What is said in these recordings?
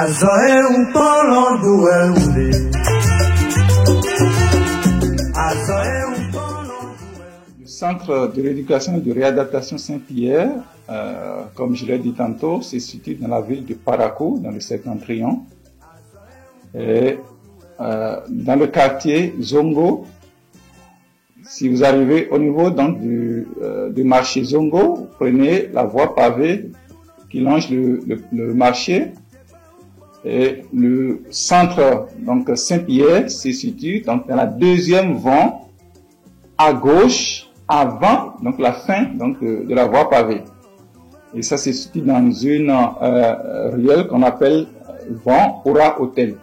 Le centre de rééducation et de réadaptation Saint-Pierre, comme je l'ai dit tantôt, se situe dans la ville de Parakou, dans le Septentrion, et dans le quartier Zongo. Si vous arrivez au niveau donc du marché Zongo, vous prenez la voie pavée qui longe le marché, et le centre donc Saint-Pierre se situe donc dans la deuxième vent à gauche, avant donc la fin donc de la voie pavée. Et ça se situe dans une ruelle qu'on appelle Vent Aura Hôtel.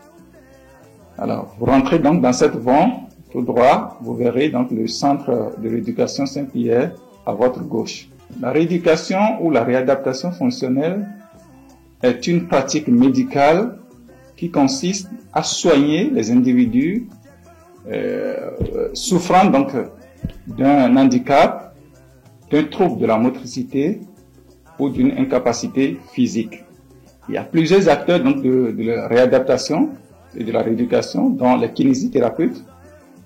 Alors vous rentrez donc dans cette vent tout droit, vous verrez donc le centre de rééducation Saint-Pierre à votre gauche. La rééducation ou la réadaptation fonctionnelle est une pratique médicale qui consiste à soigner les individus souffrant donc d'un handicap, d'un trouble de la motricité ou d'une incapacité physique. Il y a plusieurs acteurs donc de la réadaptation et de la rééducation, dont les kinésithérapeutes,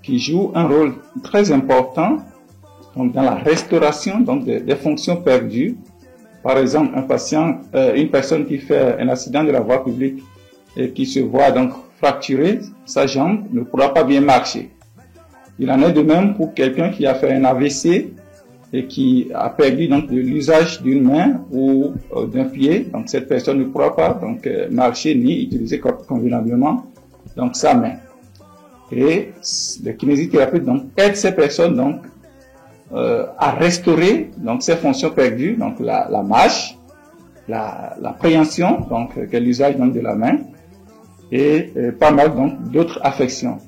qui jouent un rôle très important donc dans la restauration donc des fonctions perdues. Par exemple, une personne qui fait un accident de la voie publique et qui se voit donc fracturer sa jambe ne pourra pas bien marcher. Il en est de même pour quelqu'un qui a fait un AVC et qui a perdu donc l'usage d'une main ou d'un pied. Donc cette personne ne pourra pas donc marcher ni utiliser convenablement donc sa main. Et le kinésithérapeute donc aide ces personnes donc à restaurer donc ces fonctions perdues, donc la marche, la préhension, donc quel usage donc de la main, et pas mal donc d'autres affections.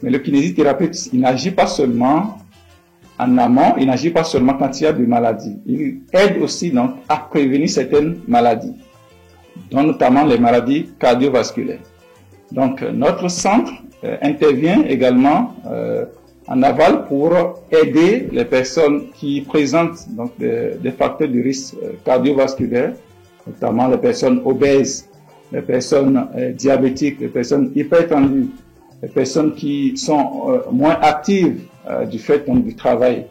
Mais le kinésithérapeute, il n'agit pas seulement en amont, il n'agit pas seulement quand il y a des maladies. Il aide aussi donc à prévenir certaines maladies, dont notamment les maladies cardiovasculaires. Donc notre centre intervient également en aval pour aider les personnes qui présentent donc des facteurs de risque cardiovasculaire, notamment les personnes obèses, les personnes diabétiques, les personnes hypertendues, les personnes qui sont moins actives du fait donc, du travail,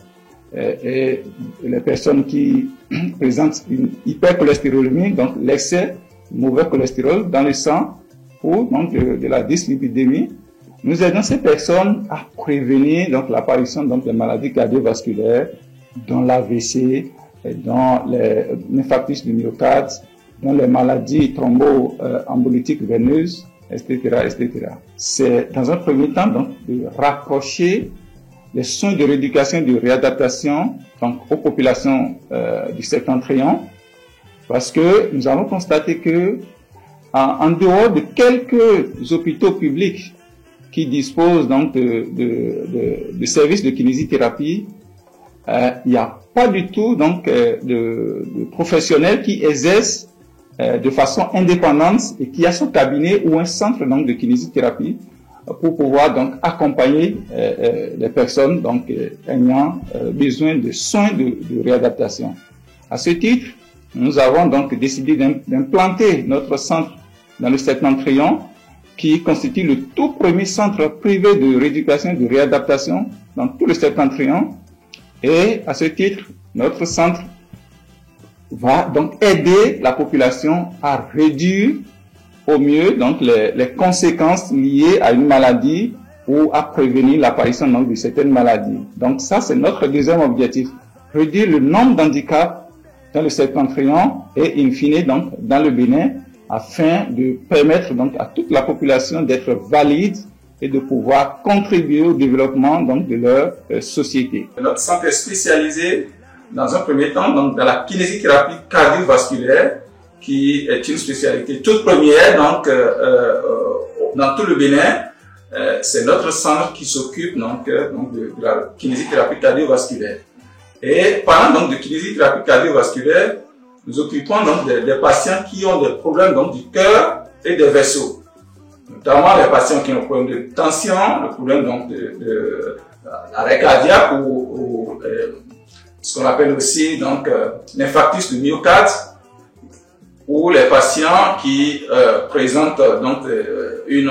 et les personnes qui présentent une hypercholestérolémie, donc l'excès de mauvais cholestérol dans le sang, ou donc de la dyslipidémie. Nous aidons ces personnes à prévenir donc l'apparition donc des maladies cardiovasculaires, dont l'AVC, dont l'infarctus du myocarde, dont les maladies thromboemboliques veineuses, etc., etc. C'est dans un premier temps donc de rapprocher les soins de rééducation et de réadaptation donc aux populations du Septentrion, parce que nous avons constaté que en dehors de quelques hôpitaux publics qui disposent donc de services de kinésithérapie, il n'y a pas du tout donc de professionnels qui exercent de façon indépendante et qui a son cabinet ou un centre donc de kinésithérapie pour pouvoir donc accompagner les personnes donc ayant besoin de soins de réadaptation. À ce titre, nous avons donc décidé d'implanter notre centre dans le Septentrion, qui constitue le tout premier centre privé de rééducation et de réadaptation dans tout le Septentrion. Et à ce titre, notre centre va donc aider la population à réduire au mieux donc les conséquences liées à une maladie ou à prévenir l'apparition donc de certaines maladies. Donc ça, c'est notre deuxième objectif, réduire le nombre d'handicaps dans le Septentrion et in fine donc dans le Bénin, afin de permettre donc à toute la population d'être valide et de pouvoir contribuer au développement donc de leur société. Notre centre est spécialisé dans un premier temps donc dans la kinésithérapie cardiovasculaire, qui est une spécialité toute première donc dans tout le Bénin. C'est notre centre qui s'occupe donc de la kinésithérapie cardiovasculaire. Et parlant donc de kinésithérapie cardiovasculaire, nous occupons donc des patients qui ont des problèmes donc du cœur et des vaisseaux, notamment les patients qui ont des problèmes de tension, le problème donc de l'arrêt cardiaque ou ce qu'on appelle aussi donc l'infarctus du myocarde, ou les patients qui présentent donc une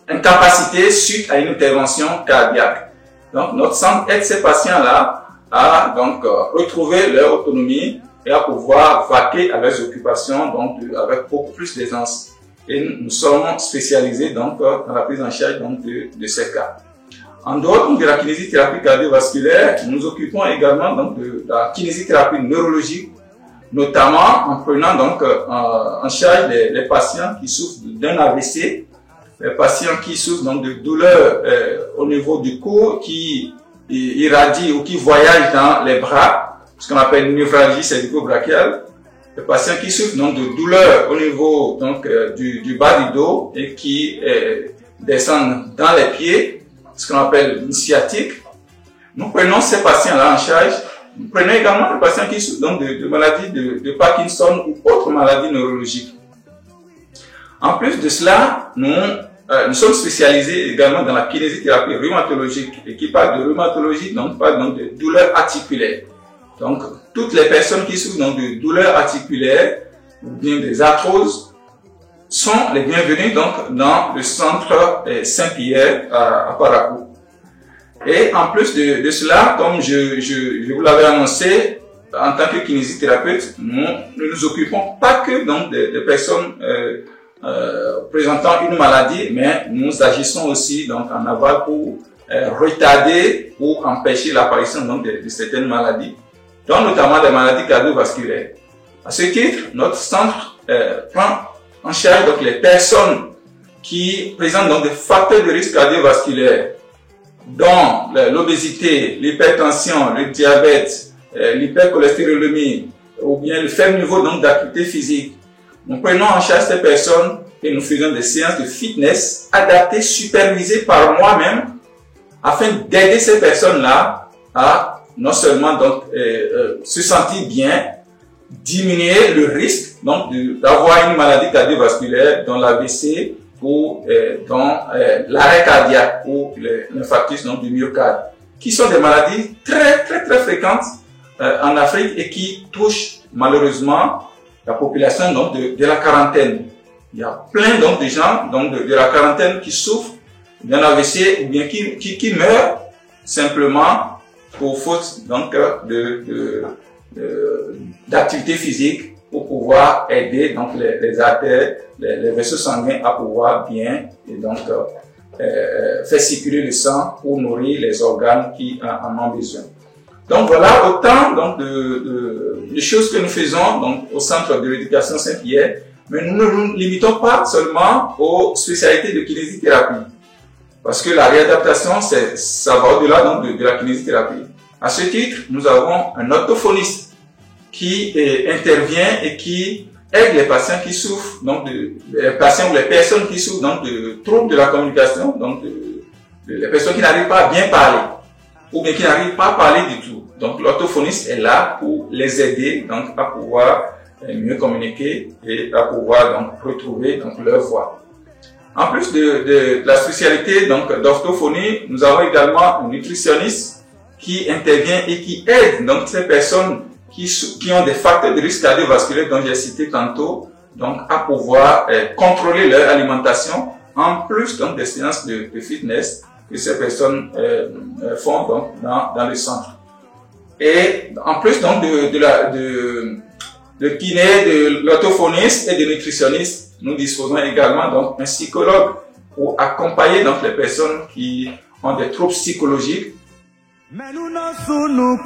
incapacité suite à une intervention cardiaque. Donc notre centre aide ces patients-là à donc retrouver leur autonomie et à pouvoir vaquer à leurs occupations donc avec beaucoup plus d'aisance. Et nous sommes spécialisés donc dans la prise en charge donc de ces cas. En dehors de la kinésithérapie cardiovasculaire, nous nous occupons également donc de la kinésithérapie neurologique, notamment en prenant donc en charge les patients qui souffrent d'un AVC, les patients qui souffrent donc de douleurs au niveau du cou, qui irradient ou qui voyagent dans les bras, ce qu'on appelle une névralgie cervico-brachiale, les patients qui souffrent donc de douleurs au niveau donc du bas du dos et qui descendent dans les pieds, ce qu'on appelle une sciatique. Nous prenons ces patients-là en charge. Nous prenons également les patients qui souffrent donc de maladies de Parkinson ou autres maladies neurologiques. En plus de cela, nous sommes spécialisés également dans la kinésithérapie rhumatologique. Et qui parle de rhumatologie, donc parle donc de douleurs articulaires. Donc, toutes les personnes qui souffrent donc de douleurs articulaires ou bien des arthroses sont les bienvenus donc dans le centre Saint-Pierre à Parakou. Et en plus de cela, comme je vous l'avais annoncé, en tant que kinésithérapeute, nous ne nous occupons pas que donc des personnes présentant une maladie, mais nous agissons aussi donc en aval pour retarder ou empêcher l'apparition donc de certaines maladies, dont notamment des maladies cardiovasculaires. À ce titre, notre centre prend en charge donc les personnes qui présentent donc des facteurs de risque cardiovasculaire, dont l'obésité, l'hypertension, le diabète, l'hypercholestérolémie ou bien le faible niveau donc d'activité physique. Nous prenons en charge ces personnes et nous faisons des séances de fitness adaptées, supervisées par moi-même, afin d'aider ces personnes-là à non seulement donc se sentir bien, diminuer le risque donc d'avoir une maladie cardiovasculaire, dont l'AVC ou dont l'arrêt cardiaque ou l'infarctus donc du myocarde, qui sont des maladies très fréquentes en Afrique et qui touchent malheureusement la population donc de la quarantaine. Il y a plein donc de gens donc de la quarantaine qui souffrent d'un AVC ou bien qui meurent simplement pour faute donc d'activité physique, pour pouvoir aider donc les artères, les vaisseaux sanguins à pouvoir bien et donc faire circuler le sang pour nourrir les organes qui en ont besoin. Donc voilà autant donc de choses que nous faisons donc au centre de l'éducation Saint-Pierre, mais nous ne nous limitons pas seulement aux spécialités de kinésithérapie, parce que la réadaptation ça va au-delà donc de la kinésithérapie. À ce titre, nous avons un orthophoniste qui intervient et qui aide les patients qui souffrent donc les patients ou les personnes qui souffrent donc de troubles de la communication, donc les personnes qui n'arrivent pas à bien parler ou bien qui n'arrivent pas à parler du tout. Donc l'orthophoniste est là pour les aider donc à pouvoir mieux communiquer et à pouvoir donc retrouver donc leur voix. En plus de la spécialité donc d'orthophonie, nous avons également un nutritionniste qui intervient et qui aide donc ces personnes qui ont des facteurs de risque cardiovasculaire dont j'ai cité tantôt, donc à pouvoir contrôler leur alimentation, en plus donc des séances de fitness que ces personnes font donc dans le centre. Et en plus donc de kiné, de l'orthophoniste et de nutritionniste, nous disposons également donc un psychologue pour accompagner donc les personnes qui ont des troubles psychologiques. Mais nous n'en sommes